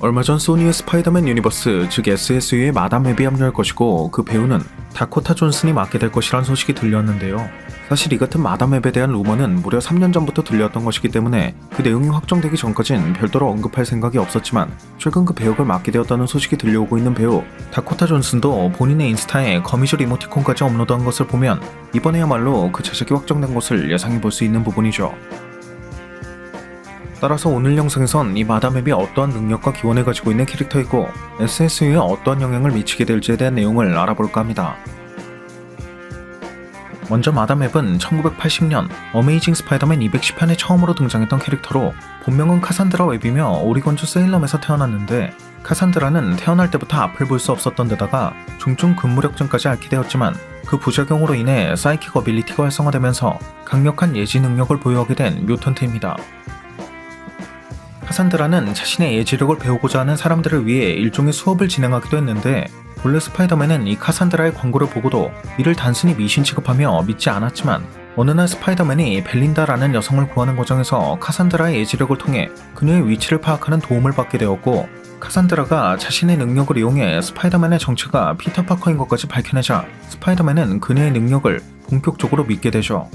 얼마 전 소니의 스파이더맨 유니버스 즉 SSU에 마담 웹이 합류할 것이고 그 배우는 다코타 존슨이 맡게 될 것이란 소식이 들렸는데요. 사실 이 같은 마담 웹에 대한 루머는 무려 3년 전부터 들렸던 것이기 때문에 그 내용이 확정되기 전까진 별도로 언급할 생각이 없었지만 최근 그 배역을 맡게 되었다는 소식이 들려오고 있는 배우 다코타 존슨도 본인의 인스타에 거미줄 이모티콘까지 업로드한 것을 보면 이번에야말로 그 제작이 확정된 것을 예상해볼 수 있는 부분이죠. 따라서 오늘 영상에선 이 마담 웹이 어떠한 능력과 기원을 가지고 있는 캐릭터이고 SSU에 어떠한 영향을 미치게 될지에 대한 내용을 알아볼까 합니다. 먼저 마담 웹은 1980년 어메이징 스파이더맨 210편에 처음으로 등장했던 캐릭터로 본명은 카산드라 웹이며 오리건주 세일럼에서 태어났는데 카산드라는 태어날 때부터 앞을 볼 수 없었던 데다가 중증 근무력증까지 앓게 되었지만 그 부작용으로 인해 사이킥 어빌리티가 활성화되면서 강력한 예지 능력을 보유하게 된 뮤턴트입니다. 카산드라는 자신의 예지력을 배우고자 하는 사람들을 위해 일종의 수업을 진행하기도 했는데 본래 스파이더맨은 이 카산드라의 광고를 보고도 이를 단순히 미신 취급하며 믿지 않았지만 어느 날 스파이더맨이 벨린다라는 여성을 구하는 과정에서 카산드라의 예지력을 통해 그녀의 위치를 파악하는 도움을 받게 되었고 카산드라가 자신의 능력을 이용해 스파이더맨의 정체가 피터 파커인 것까지 밝혀내자 스파이더맨은 그녀의 능력을 본격적으로 믿게 되죠.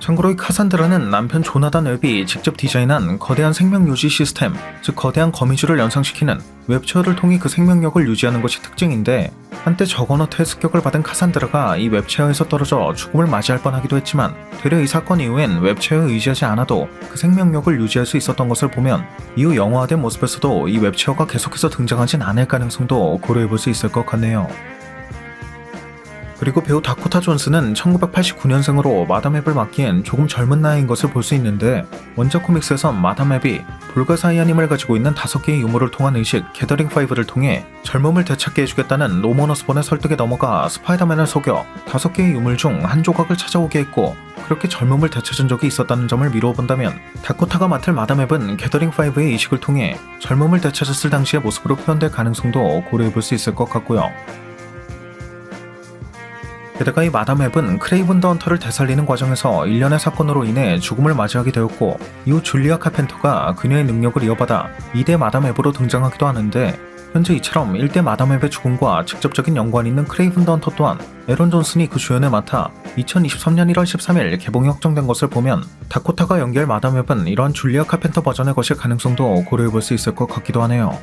참고로 이 카산드라는 남편 조나단 웹이 직접 디자인한 거대한 생명 유지 시스템, 즉 거대한 거미줄을 연상시키는 웹체어를 통해 그 생명력을 유지하는 것이 특징인데 한때 저거너트의 습격을 받은 카산드라가 이 웹체어에서 떨어져 죽음을 맞이할 뻔하기도 했지만 되려 이 사건 이후엔 웹체어에 의지하지 않아도 그 생명력을 유지할 수 있었던 것을 보면 이후 영화화된 모습에서도 이 웹체어가 계속해서 등장하진 않을 가능성도 고려해볼 수 있을 것 같네요. 그리고 배우 다코타 존슨은 1989년생으로 마담 웹을 맡기엔 조금 젊은 나이인 것을 볼 수 있는데 원작 코믹스에선 마담 웹이 볼가사이안 힘을 가지고 있는 5개의 유물을 통한 의식 게더링 5를 통해 젊음을 되찾게 해주겠다는 노먼 오스본의 설득에 넘어가 스파이더맨을 속여 5개의 유물 중 한 조각을 찾아오게 했고 그렇게 젊음을 되찾은 적이 있었다는 점을 미루어 본다면 다코타가 맡을 마담 웹은 게더링 5의 의식을 통해 젊음을 되찾았을 당시의 모습으로 표현될 가능성도 고려해볼 수 있을 것 같고요. 게다가 이 마담 웹은 크레이븐 더 헌터를 되살리는 과정에서 일련의 사건으로 인해 죽음을 맞이하게 되었고 이후 줄리아 카펜터가 그녀의 능력을 이어받아 2대 마담 웹으로 등장하기도 하는데 현재 이처럼 1대 마담 웹의 죽음과 직접적인 연관이 있는 크레이븐 더 헌터 또한 에런 존슨이 그 주연을 맡아 2023년 1월 13일 개봉이 확정된 것을 보면 다코타가 연기할 마담 웹은 이러한 줄리아 카펜터 버전의 것일 가능성도 고려해볼 수 있을 것 같기도 하네요.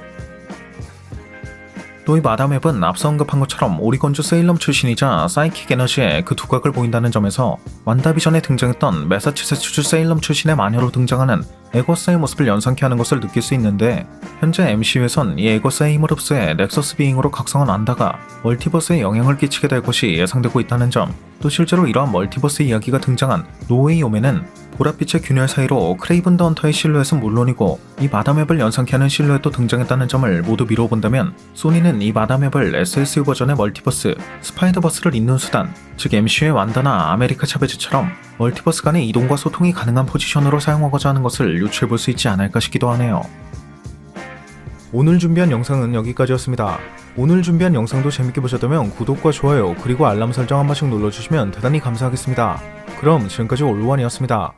또 이 마담 웹은 앞서 언급한 것처럼 오리건주 세일럼 출신이자 사이킥 에너지의 그 두각을 보인다는 점에서 완다비전에 등장했던 매사추세츠주 세일럼 출신의 마녀로 등장하는 에거스의 모습을 연상케 하는 것을 느낄 수 있는데 현재 MCU에선 이 에거스의 힘을 흡수해 넥서스 비잉으로 각성한 완다가 멀티버스에 영향을 끼치게 될 것이 예상되고 있다는 점, 또 실제로 이러한 멀티버스 이야기가 등장한 노웨이 홈에는 보랏빛의 균열 사이로 크레이븐 더 헌터의 실루엣은 물론이고 이 마담 웹을 연상케 하는 실루엣도 등장했다는 점을 모두 미루어 본다면 소니는 이 마담 웹을 SSU 버전의 멀티버스, 스파이더버스를 잇는 수단, 즉 MCU의 완다나 아메리카 차베즈처럼 멀티버스 간의 이동과 소통이 가능한 포지션으로 사용하고자 하는 것을 유추해볼 수 있지 않을까 싶기도 하네요. 오늘 준비한 영상은 여기까지였습니다. 오늘 준비한 영상도 재밌게 보셨다면 구독과 좋아요 그리고 알람 설정 한 번씩 눌러주시면 대단히 감사하겠습니다. 그럼 지금까지 올루원이었습니다.